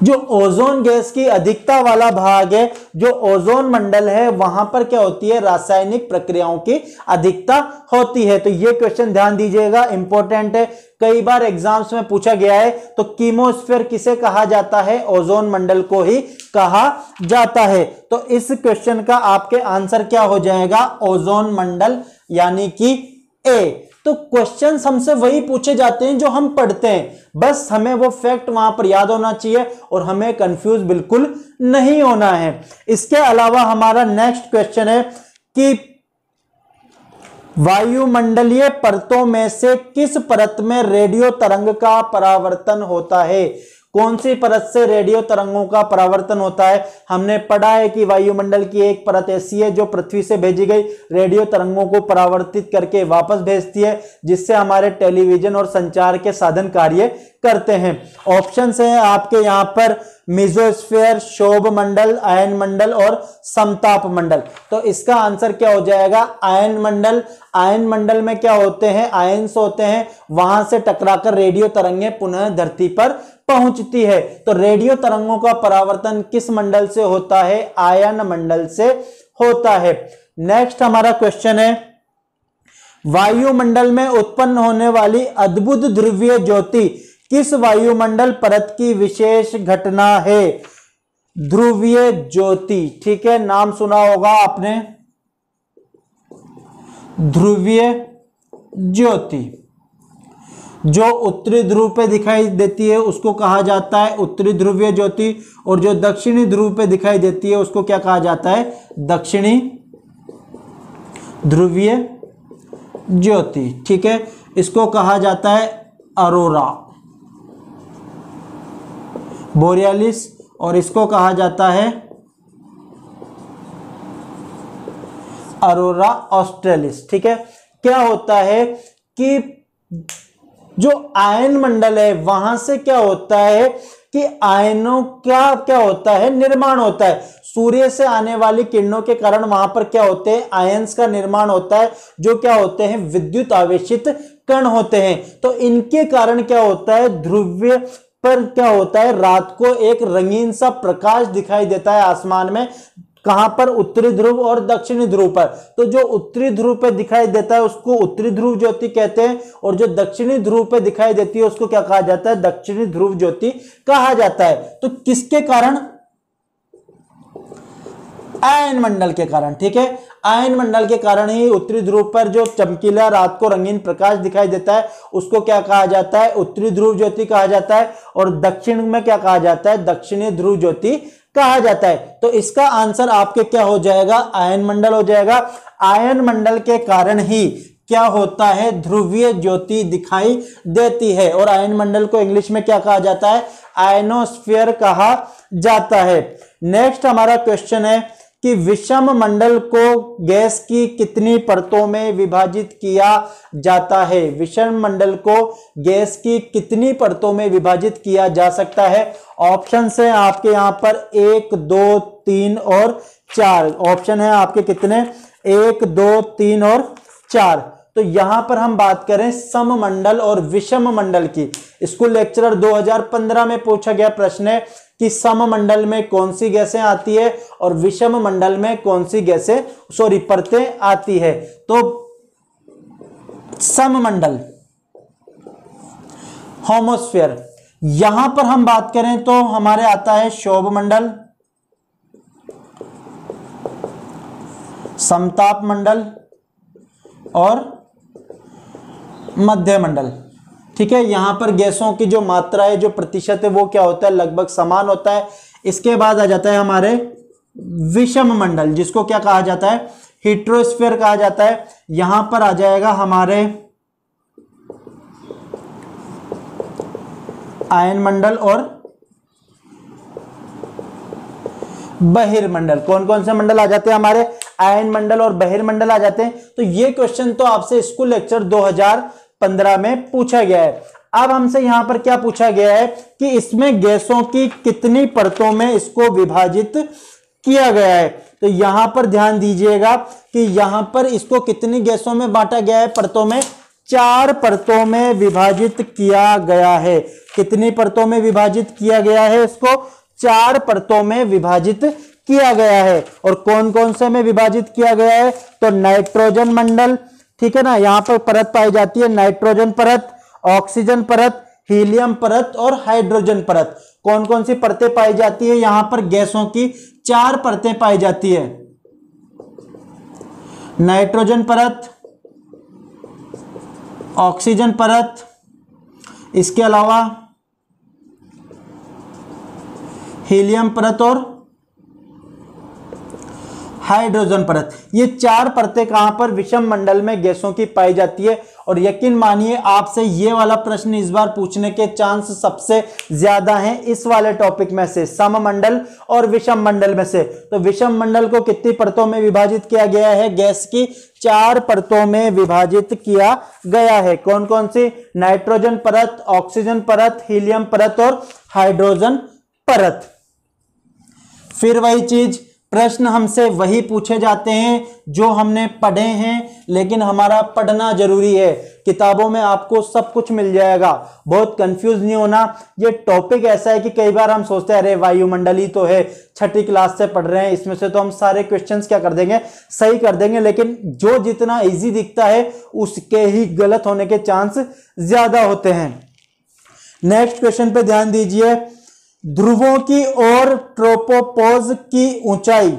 जो ओजोन गैस की अधिकता वाला भाग है, जो ओजोन मंडल है, वहां पर क्या होती है? रासायनिक प्रक्रियाओं की अधिकता होती है। तो ये क्वेश्चन ध्यान दीजिएगा, इंपॉर्टेंट है, कई बार एग्जाम्स में पूछा गया है। तो कीमोस्फीयर किसे कहा जाता है? ओजोन मंडल को ही कहा जाता है। तो इस क्वेश्चन का आपके आंसर क्या हो जाएगा? ओजोन मंडल, यानी कि ए। तो क्वेश्चंस हमसे वही पूछे जाते हैं जो हम पढ़ते हैं, बस हमें वो फैक्ट वहां पर याद होना चाहिए और हमें कंफ्यूज बिल्कुल नहीं होना है। इसके अलावा हमारा नेक्स्ट क्वेश्चन है कि वायुमंडलीय परतों में से किस परत में रेडियो तरंग का परावर्तन होता है? कौन सी परत से रेडियो तरंगों का परावर्तन होता है? हमने पढ़ा है कि वायुमंडल की एक परत ऐसी है जो पृथ्वी से भेजी गई रेडियो तरंगों को परावर्तित करके वापस भेजती है, जिससे हमारे टेलीविजन और संचार के साधन कार्य करते हैं। ऑप्शंस हैं आपके यहाँ पर मेसोस्फीयर, क्षोभ मंडल, आयन मंडल और समताप मंडल। तो इसका आंसर क्या हो जाएगा? आयन मंडल। आयन मंडल में क्या होते हैं? आयन्स होते हैं, वहां से टकराकर रेडियो तरंगें पुनः धरती पर पहुंचती है। तो रेडियो तरंगों का परावर्तन किस मंडल से होता है? आयन मंडल से होता है। नेक्स्ट हमारा क्वेश्चन है, वायुमंडल में उत्पन्न होने वाली अद्भुत ध्रुवीय ज्योति किस वायुमंडल परत की विशेष घटना है? ध्रुवीय ज्योति, ठीक है, नाम सुना होगा आपने, ध्रुवीय ज्योति। जो उत्तरी ध्रुव पे दिखाई देती है उसको कहा जाता है उत्तरी ध्रुवीय ज्योति, और जो दक्षिणी ध्रुव पे दिखाई देती है उसको क्या कहा जाता है? दक्षिणी ध्रुवीय ज्योति, ठीक है। इसको कहा जाता है अरोरा बोरियालिस, और इसको कहा जाता है अरोरा ऑस्ट्रेलिस, ठीक है। क्या होता है कि जो आयन मंडल है वहां से क्या होता है कि आयनों का क्या होता है? निर्माण होता है। सूर्य से आने वाली किरणों के कारण वहां पर क्या होते हैं? आयंस का निर्माण होता है, जो क्या होते हैं? विद्युत आवेशित कण होते हैं। तो इनके कारण क्या होता है? ध्रुव पर क्या होता है? रात को एक रंगीन सा प्रकाश दिखाई देता है आसमान में। कहां पर? उत्तरी ध्रुव और दक्षिणी ध्रुव पर। तो जो उत्तरी ध्रुव पे दिखाई देता है उसको उत्तरी ध्रुव ज्योति कहते हैं, और जो दक्षिणी ध्रुव पे दिखाई देती है उसको क्या कहा जाता है? दक्षिणी ध्रुव ज्योति कहा जाता है। तो किसके कारण? आयन मंडल के कारण, ठीक है। आयन मंडल के कारण ही उत्तरी ध्रुव पर जो चमकीला रात को रंगीन प्रकाश दिखाई देता है उसको क्या कहा जाता है? उत्तरी ध्रुव ज्योति कहा जाता है, और दक्षिण में क्या कहा जाता है? दक्षिणी ध्रुव ज्योति कहा जाता है। तो इसका आंसर आपके क्या हो जाएगा? आयन मंडल हो जाएगा। आयन मंडल के कारण ही क्या होता है? ध्रुवीय ज्योति दिखाई देती है। और आयन मंडल को इंग्लिश में क्या कहा जाता है? आयनोस्फीयर कहा जाता है। नेक्स्ट हमारा क्वेश्चन है कि विषम मंडल को गैस की कितनी परतों में विभाजित किया जाता है? विषम मंडल को गैस की कितनी परतों में विभाजित किया जा सकता है? ऑप्शन है आपके यहां पर 1, 2, 3 और 4। ऑप्शन है आपके कितने? 1, 2, 3 और 4। तो यहां पर हम बात करें सममंडल और विषम मंडल की। स्कूल लेक्चरर 2015 में पूछा गया प्रश्न है कि सममंडल में कौन सी गैसें आती है और विषम मंडल में कौन सी गैसें परतें आती है। तो सममंडल, होमोस्फीयर, यहां पर हम बात करें तो हमारे आता है क्षोभ मंडल, समताप मंडल और मध्य मंडल, ठीक है। यहां पर गैसों की जो मात्रा है, जो प्रतिशत है, वो क्या होता है? लगभग समान होता है। इसके बाद आ जाता है हमारे विषम मंडल, जिसको क्या कहा जाता है? हेट्रोस्फीयर कहा जाता है। यहां पर आ जाएगा हमारे आयन मंडल और बहिर्मंडल। कौन कौन से मंडल आ जाते हैं? हमारे आयन मंडल और बहिर्मंडल आ जाते हैं। तो ये क्वेश्चन तो आपसे स्कूल लेक्चर 2015 में पूछा गया है। अब हमसे यहां पर क्या पूछा गया है कि इसमें गैसों की कितनी परतों में इसको विभाजित किया गया है। तो यहां पर ध्यान दीजिएगा कि यहां पर इसको कितनी गैसों में बांटा गया है? परतों में 4 परतों में विभाजित किया गया है। कितनी परतों में विभाजित किया गया है? इसको 4 परतों में विभाजित किया गया है। और कौन कौन से में विभाजित किया गया है? तो नाइट्रोजन मंडल, ठीक है ना, यहां पर परत पाई जाती है नाइट्रोजन परत, ऑक्सीजन परत, हीलियम परत और हाइड्रोजन परत। कौन कौन सी परतें पाई जाती है? यहां पर गैसों की 4 परतें पाई जाती है। नाइट्रोजन परत, ऑक्सीजन परत, इसके अलावा हीलियम परत और हाइड्रोजन परत। ये 4 परतें कहां पर? विषम मंडल में गैसों की पाई जाती है। और यकीन मानिए आपसे ये वाला प्रश्न इस बार पूछने के चांस सबसे ज्यादा हैं इस वाले टॉपिक में से, सममंडल और विषम मंडल में से। तो विषम मंडल को कितनी परतों में विभाजित किया गया है? गैस की 4 परतों में विभाजित किया गया है। कौन कौन सी? नाइट्रोजन परत, ऑक्सीजन परत, हीलियम परत और हाइड्रोजन परत। फिर वही चीज, प्रश्न हमसे वही पूछे जाते हैं जो हमने पढ़े हैं, लेकिन हमारा पढ़ना जरूरी है। किताबों में आपको सब कुछ मिल जाएगा, बहुत कंफ्यूज नहीं होना। ये टॉपिक ऐसा है कि कई बार हम सोचते हैं अरे वायुमंडल ही तो है, 6ठी क्लास से पढ़ रहे हैं, इसमें से तो हम सारे क्वेश्चंस क्या कर देंगे? सही कर देंगे। लेकिन जो जितना इजी दिखता है उसके ही गलत होने के चांस ज्यादा होते हैं। नेक्स्ट क्वेश्चन पे ध्यान दीजिए, ध्रुवों की ओर ट्रोपोपॉज की ऊंचाई,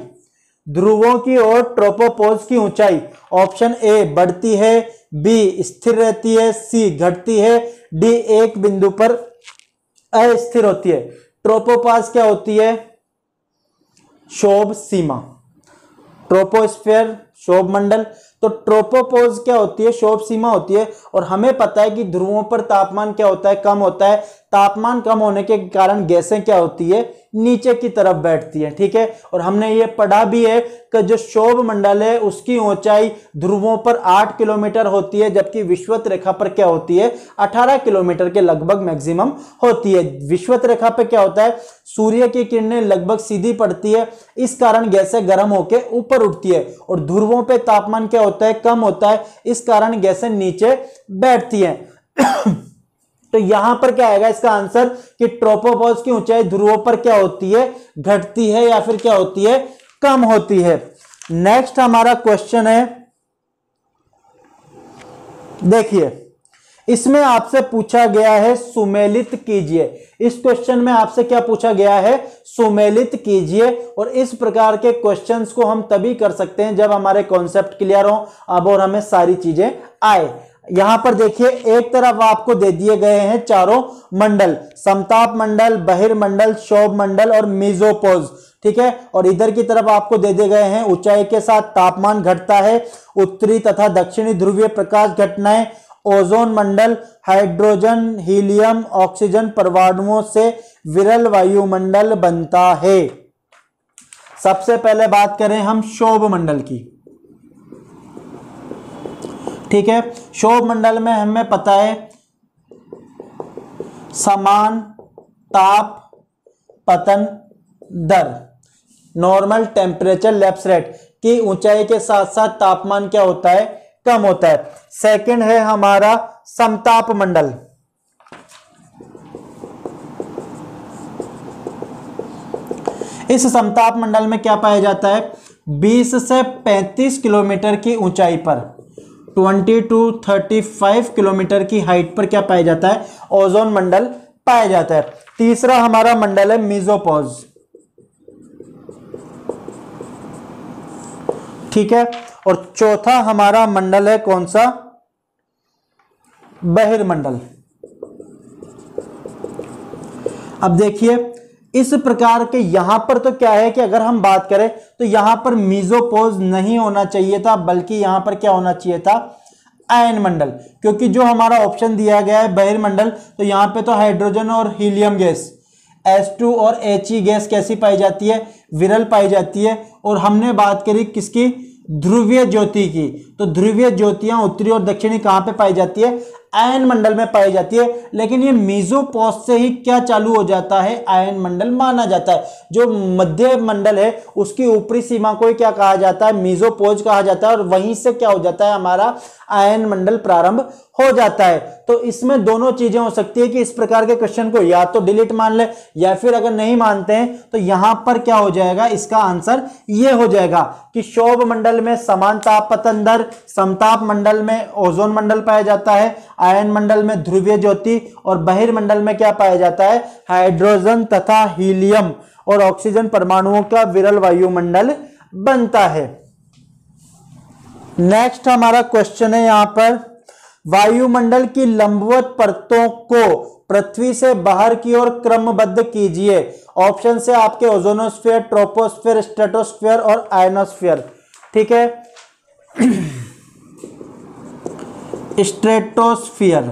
ध्रुवों की ओर ट्रोपोपॉज की ऊंचाई ऑप्शन ए बढ़ती है, बी स्थिर रहती है, सी घटती है, डी एक बिंदु पर अस्थिर होती है। ट्रोपोपॉज क्या होती है? शोभ सीमा, ट्रोपोस्फेयर शोभ मंडल। तो ट्रोपोपॉज क्या होती है? शोभ सीमा होती है। और हमें पता है कि ध्रुवों पर तापमान क्या होता है? कम होता है। तापमान कम होने के कारण गैसें क्या होती है? नीचे की तरफ बैठती है। ठीक है, और हमने ये पढ़ा भी है कि जो शोभ मंडल है उसकी ऊंचाई ध्रुवों पर 8 किलोमीटर होती है, जबकि विषुवत रेखा पर क्या होती है? 18 किलोमीटर के लगभग मैक्सिमम होती है। विषुवत रेखा पे क्या होता है? सूर्य की किरणें लगभग सीधी पड़ती है, इस कारण गैसें गर्म होकर ऊपर उठती है। और ध्रुवों पे तापमान क्या होता है? कम होता है, इस कारण गैसें नीचे बैठती हैं। तो यहां पर क्या आएगा इसका आंसर कि ट्रोपोपॉज की ऊंचाई ध्रुवों पर क्या होती है? घटती है या फिर क्या होती है? कम होती है। नेक्स्ट हमारा क्वेश्चन है, देखिए इसमें आपसे पूछा गया है सुमेलित कीजिए। इस क्वेश्चन में आपसे क्या पूछा गया है? सुमेलित कीजिए। और इस प्रकार के क्वेश्चंस को हम तभी कर सकते हैं जब हमारे कॉन्सेप्ट क्लियर हो अब और हमें सारी चीजें आए। यहां पर देखिए एक तरफ आपको दे दिए गए हैं चारों मंडल, समताप मंडल, बहिर्मंडल, शोभ मंडल और मेसोपॉज। ठीक है, और इधर की तरफ आपको दे दिए गए हैं ऊंचाई के साथ तापमान घटता है, उत्तरी तथा दक्षिणी ध्रुवीय प्रकाश घटनाएं, ओजोन मंडल, हाइड्रोजन, हीलियम, ऑक्सीजन परमाणुओं से विरल वायुमंडल बनता है। सबसे पहले बात करें हम शोभ मंडल की। ठीक है, शोभ मंडल में हमें पता है समान ताप पतन दर, नॉर्मल टेम्परेचर लैप्स रेट की ऊंचाई के साथ साथ तापमान क्या होता है? कम होता है। सेकंड है हमारा समताप मंडल। इस समताप मंडल में क्या पाया जाता है? 20 से 35 किलोमीटर की ऊंचाई पर 20 to 35 किलोमीटर की हाइट पर क्या पाया जाता है? ओजोन मंडल पाया जाता है। तीसरा हमारा मंडल है मेसोपॉज। ठीक है, और चौथा हमारा मंडल है कौन सा? बहिर्मंडल। अब देखिए इस प्रकार के यहां पर तो क्या है कि अगर हम बात करें तो यहां पर मेसोपॉज नहीं होना चाहिए था, बल्कि यहां पर क्या होना चाहिए था? आयन मंडल। क्योंकि जो हमारा ऑप्शन दिया गया है बहिर्मंडल, तो यहां पे तो हाइड्रोजन और हीलियम गैस H2 और He गैस कैसी पाई जाती है? विरल पाई जाती है। और हमने बात करी किसकी? ध्रुवीय ज्योति की। तो ध्रुवीय ज्योतियां उत्तरी और दक्षिणी कहां पे पाई जाती है? आयन मंडल में पाई जाती है। लेकिन ये मेसोपॉज से ही क्या चालू हो जाता है? आयन मंडल माना जाता है। जो मध्य मंडल है उसकी ऊपरी सीमा को क्या कहा जाता है? मेसोपॉज कहा जाता है। और वहीं से क्या हो जाता है? हमारा आयन मंडल प्रारंभ हो जाता है। तो इसमें दोनों चीजें हो सकती है कि इस प्रकार के क्वेश्चन को या तो डिलीट मान ले, या फिर अगर नहीं मानते हैं तो यहां पर क्या हो जाएगा? इसका आंसर ये हो जाएगा कि शोभ मंडल में समान ताप पतन दर, समताप मंडल में ओजोन मंडल पाया जाता है, आयन मंडल में ध्रुवीय ज्योति, और बहिर्मंडल में क्या पाया जाता है? हाइड्रोजन तथा हीलियम और ऑक्सीजन परमाणुओं का विरल वायुमंडल बनता है। नेक्स्ट हमारा क्वेश्चन है यहां पर, वायुमंडल की लंबवत परतों को पृथ्वी से बाहर की ओर क्रमबद्ध कीजिए। ऑप्शन से आपके ओजोनोस्फीयर, ट्रोपोस्फीयर, स्ट्रेटोस्फीयर और आयनोस्फीयर। ठीक है, स्ट्रेटोस्फीयर,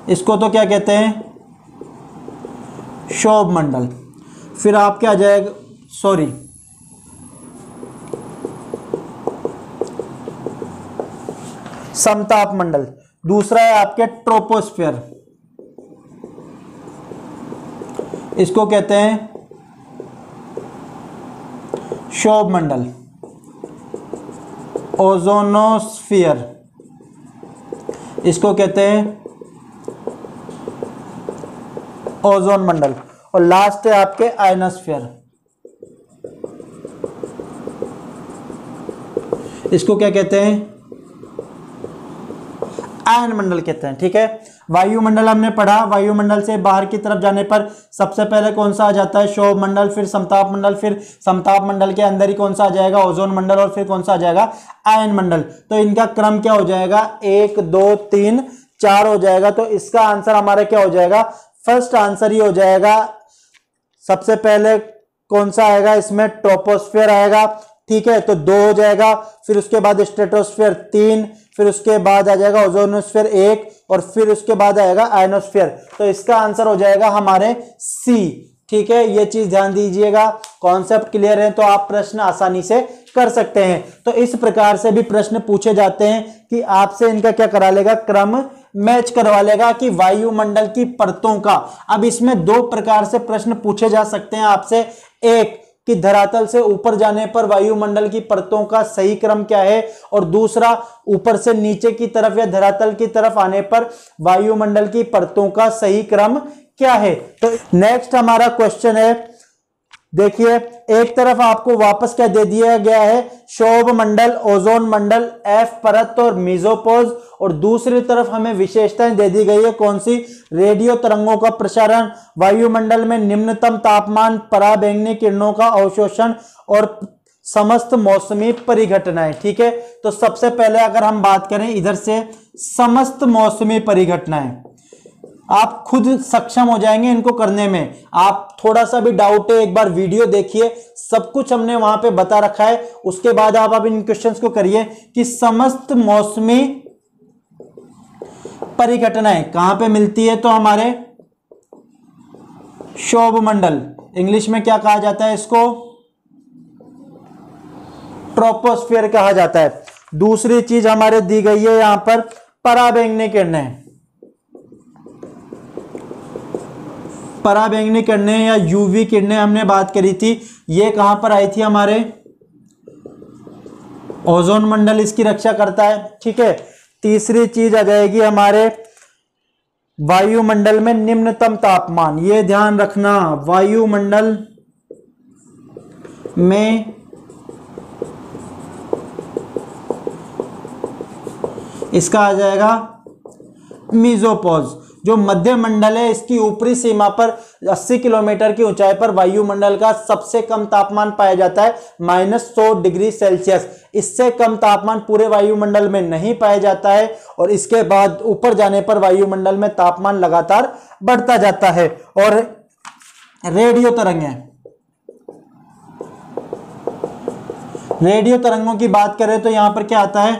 इसको तो क्या कहते हैं? शोभ मंडल। फिर आपके आ जाएगा, सॉरी समताप मंडल। दूसरा है आपके ट्रोपोस्फीयर, इसको कहते हैं शोभ मंडल। ओजोनोस्फीयर, इसको कहते हैं ओजोन मंडल। और लास्ट है आपके आयनोस्फीयर, इसको क्या कहते हैं? आयन मंडल कहते हैं। ठीक है, वायुमंडल हमने पढ़ा, वायुमंडल से बाहर की तरफ जाने पर सबसे पहले कौन सा आ जाता है, क्षोभ मंडल, फिर समताप मंडल, फिर समताप मंडल के अंदर ही कौन सा आ जाएगा, ओजोन मंडल, और फिर कौन सा आ जाएगा, आयन मंडल। तो इनका क्रम क्या हो जाएगा, 1 2 3 4 हो जाएगा। तो इसका आंसर हमारा क्या हो जाएगा, फर्स्ट आंसर ही हो जाएगा। सबसे पहले कौन सा आएगा इसमें, ट्रोपोस्फियर आएगा, ठीक है, तो 2 हो जाएगा। फिर उसके बाद स्ट्रेटोस्फियर 3, फिर उसके बाद आ जाएगा ओजोनोस्फियर 1, और फिर उसके बाद आएगा आयनोस्फियर। तो इसका आंसर हो जाएगा हमारे सी, ठीक है। ये चीज ध्यान दीजिएगा, कॉन्सेप्ट क्लियर है तो आप प्रश्न आसानी से कर सकते हैं। तो इस प्रकार से भी प्रश्न पूछे जाते हैं कि आपसे इनका क्या करा लेगा, क्रम मैच करवा लेगा कि वायुमंडल की परतों का। अब इसमें 2 प्रकार से प्रश्न पूछे जा सकते हैं आपसे, एक कि धरातल से ऊपर जाने पर वायुमंडल की परतों का सही क्रम क्या है, और दूसरा ऊपर से नीचे की तरफ या धरातल की तरफ आने पर वायुमंडल की परतों का सही क्रम क्या है। तो नेक्स्ट हमारा क्वेश्चन है, देखिए एक तरफ आपको वापस क्या दे दिया गया है, क्षोभ मंडल, ओजोन मंडल, एफ परत और मेसोपोज, और दूसरी तरफ हमें विशेषताएं दे दी गई है कौन सी, रेडियो तरंगों का प्रसारण, वायुमंडल में निम्नतम तापमान, पराबैंगनी किरणों का अवशोषण और समस्त मौसमी परिघटनाएं, ठीक है। तो सबसे पहले अगर हम बात करें इधर से, समस्त मौसमी परिघटनाएं, आप खुद सक्षम हो जाएंगे इनको करने में। आप थोड़ा सा भी डाउट है एक बार वीडियो देखिए, सब कुछ हमने वहां पे बता रखा है। उसके बाद आप इन क्वेश्चंस को करिए कि समस्त मौसमी परिघटनाएं कहां पे मिलती है, तो हमारे क्षोभ मंडल, इंग्लिश में क्या कहा जाता है इसको, ट्रोपोस्फियर कहा जाता है। दूसरी चीज हमारे दी गई है यहां पर पराबैंगनी किरणें, पराबैंगनी किरणें या यूवी किरणें हमने बात करी थी, ये कहां पर आई थी, हमारे ओजोन मंडल इसकी रक्षा करता है, ठीक है। तीसरी चीज आ जाएगी हमारे वायुमंडल में निम्नतम तापमान, ये ध्यान रखना, वायुमंडल में इसका आ जाएगा मेसोपोज। जो मध्य मंडल है इसकी ऊपरी सीमा पर 80 किलोमीटर की ऊंचाई पर वायुमंडल का सबसे कम तापमान पाया जाता है, -100 डिग्री सेल्सियस। इससे कम तापमान पूरे वायुमंडल में नहीं पाया जाता है, और इसके बाद ऊपर जाने पर वायुमंडल में तापमान लगातार बढ़ता जाता है। और रेडियो तरंगें, रेडियो तरंगों की बात करें तो यहां पर क्या आता है,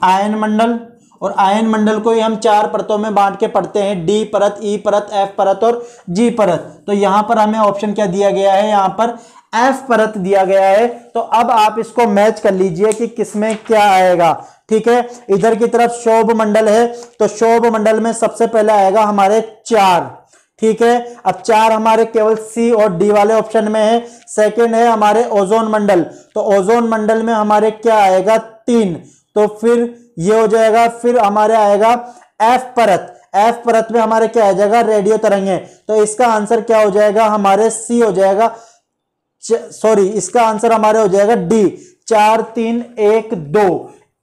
आयन मंडल, और आयन मंडल को ही हम 4 परतों में बांट के पढ़ते हैं, डी परत, ई परत, एफ परत और जी परत। तो यहां पर हमें ऑप्शन क्या दिया गया है, यहां पर एफ परत दिया गया है। तो अब आप इसको मैच कर लीजिए कि किसमें क्या आएगा, ठीक है। इधर की तरफ क्षोभ मंडल है, तो क्षोभ मंडल में सबसे पहले आएगा हमारे 4, ठीक है। अब 4 हमारे केवल सी और डी वाले ऑप्शन में है। सेकंड है हमारे ओजोन मंडल, तो ओजोन मंडल में हमारे क्या आएगा, 3, तो फिर ये हो जाएगा। फिर हमारे आएगा एफ परत, एफ परत में हमारे क्या आ जाएगा, रेडियो तरंगें। तो इसका आंसर क्या हो जाएगा, हमारे सी हो जाएगा, सॉरी इसका आंसर हमारे हो जाएगा डी, 4 3 1 2।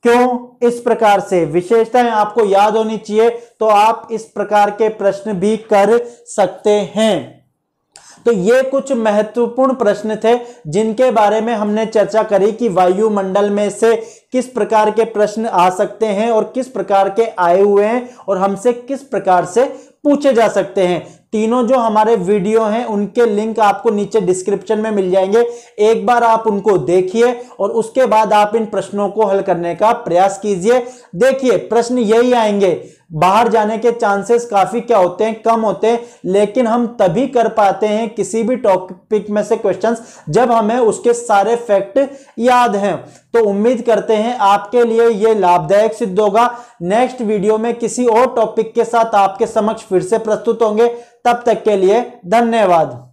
क्यों, इस प्रकार से विशेषताएं आपको याद होनी चाहिए, तो आप इस प्रकार के प्रश्न भी कर सकते हैं। तो ये कुछ महत्वपूर्ण प्रश्न थे जिनके बारे में हमने चर्चा करी कि वायुमंडल में से किस प्रकार के प्रश्न आ सकते हैं और किस प्रकार के आए हुए हैं और हमसे किस प्रकार से पूछे जा सकते हैं। तीनों जो हमारे वीडियो हैं उनके लिंक आपको नीचे डिस्क्रिप्शन में मिल जाएंगे, एक बार आप उनको देखिए और उसके बाद आप इन प्रश्नों को हल करने का प्रयास कीजिए। देखिए प्रश्न यही आएंगे, बाहर जाने के चांसेस काफी क्या होते हैं, कम होते हैं, लेकिन हम तभी कर पाते हैं किसी भी टॉपिक में से क्वेश्चंस जब हमें उसके सारे फैक्ट याद हैं। तो उम्मीद करते हैं आपके लिए यह लाभदायक सिद्ध होगा। नेक्स्ट वीडियो में किसी और टॉपिक के साथ आपके समक्ष फिर से प्रस्तुत होंगे, तब तक के लिए धन्यवाद।